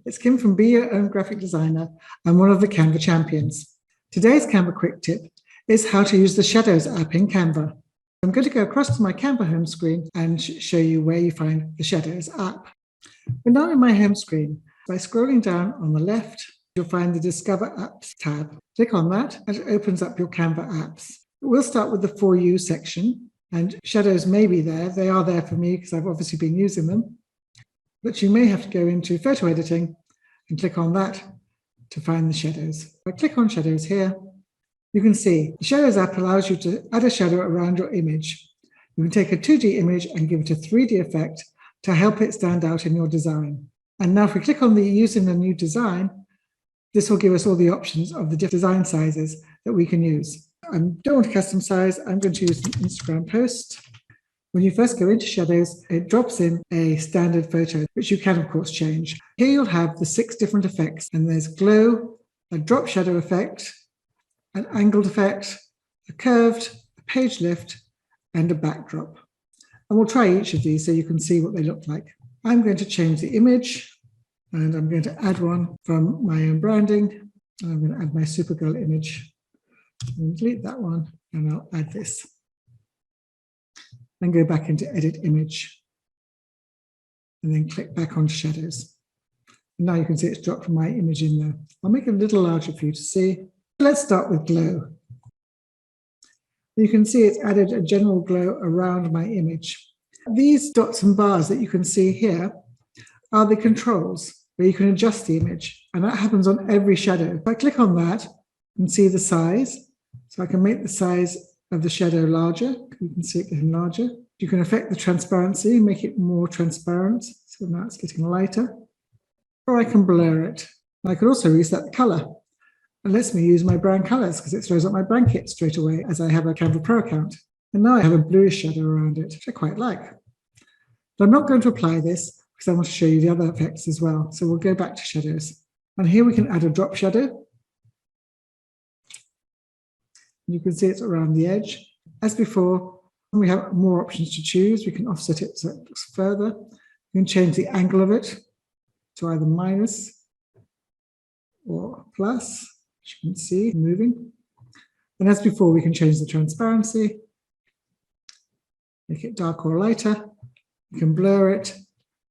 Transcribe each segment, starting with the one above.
It's Kim from Be Your Own Graphic Designer and one of the Canva champions. Today's Canva Quick Tip is how to use the Shadows app in Canva. I'm going to go across to my Canva home screen and show you where you find the Shadows app. We're now in my home screen. By scrolling down on the left, you'll find the Discover Apps tab. Click on that and it opens up your Canva apps. We'll start with the For You section, and Shadows may be there. They are there for me because I've obviously been using them. But you may have to go into photo editing and click on that to find the shadows. If I click on shadows here, you can see the Shadows app allows you to add a shadow around your image. You can take a 2D image and give it a 3D effect to help it stand out in your design. And now if we click on the using the new design, this will give us all the options of the different design sizes that we can use. I don't want a custom size. I'm going to use an Instagram post. When you first go into Shadows, it drops in a standard photo, which you can, of course, change. Here you'll have the 6 different effects, and there's glow, a drop shadow effect, an angled effect, a curved, a page lift, and a backdrop. And we'll try each of these so you can see what they look like. I'm going to change the image, and I'm going to add one from my own branding. I'm going to add my Supergirl image. And delete that one, and I'll add this. Then go back into Edit Image, and then click back on Shadows. And now you can see it's dropped my image in there. I'll make it a little larger for you to see. Let's start with glow. You can see it's added a general glow around my image. These dots and bars that you can see here are the controls where you can adjust the image, and that happens on every shadow. If I click on that and see the size, so I can make the size of the shadow larger. You can see it getting larger. You can affect the transparency, make it more transparent. So now it's getting lighter. Or I can blur it. I could also reset the color. It lets me use my brown colors because it throws up my blanket straight away as I have a Canva Pro account. And now I have a bluish shadow around it, which I quite like. But I'm not going to apply this because I want to show you the other effects as well. So we'll go back to shadows. And here we can add a drop shadow. You can see it's around the edge. As before, we have more options to choose. We can offset it so it looks further. We can change the angle of it to either minus or plus, which you can see moving. And as before, we can change the transparency, make it darker or lighter. We can blur it,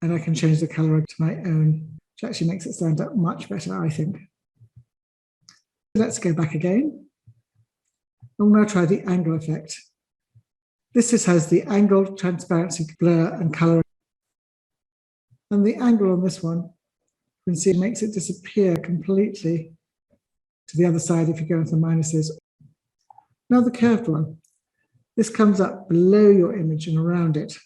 and I can change the color to my own, which actually makes it stand up much better, I think. Let's go back again. And we'll now try the angle effect. This just has the angle, transparency, blur, and color. And the angle on this one, you can see it makes it disappear completely to the other side if you go into the minuses. Now the curved one. This comes up below your image and around it.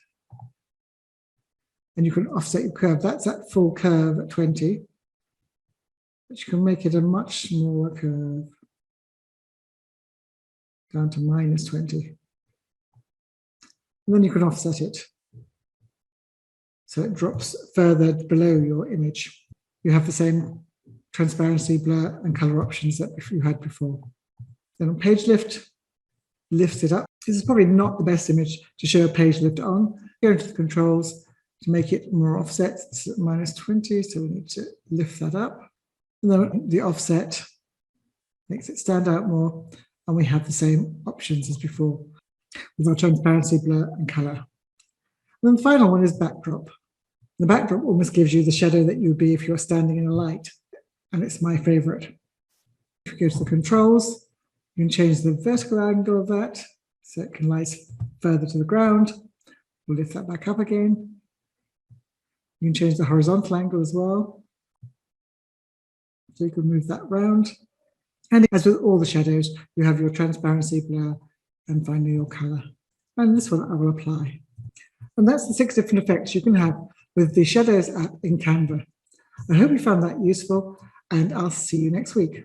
And you can offset your curve. That's at full curve at 20. But you can make it a much smaller curve, down to minus 20. And then you can offset it so it drops further below your image. You have the same transparency, blur, and color options that you had before. Then on page lift, lift it up. This is probably not the best image to show a page lift on. Go into the controls to make it more offset. It's at minus 20, so we need to lift that up. And then the offset makes it stand out more. And we have the same options as before with our transparency, blur, and color. And then the final one is backdrop. The backdrop almost gives you the shadow that you would be if you're standing in a light, and it's my favorite. If you go to the controls, you can change the vertical angle of that so it can lie further to the ground. We'll lift that back up again. You can change the horizontal angle as well. So you can move that round. And as with all the shadows, you have your transparency, blur, and finally your color. And this one I will apply. And that's the 6 different effects you can have with the Shadows app in Canva. I hope you found that useful, and I'll see you next week.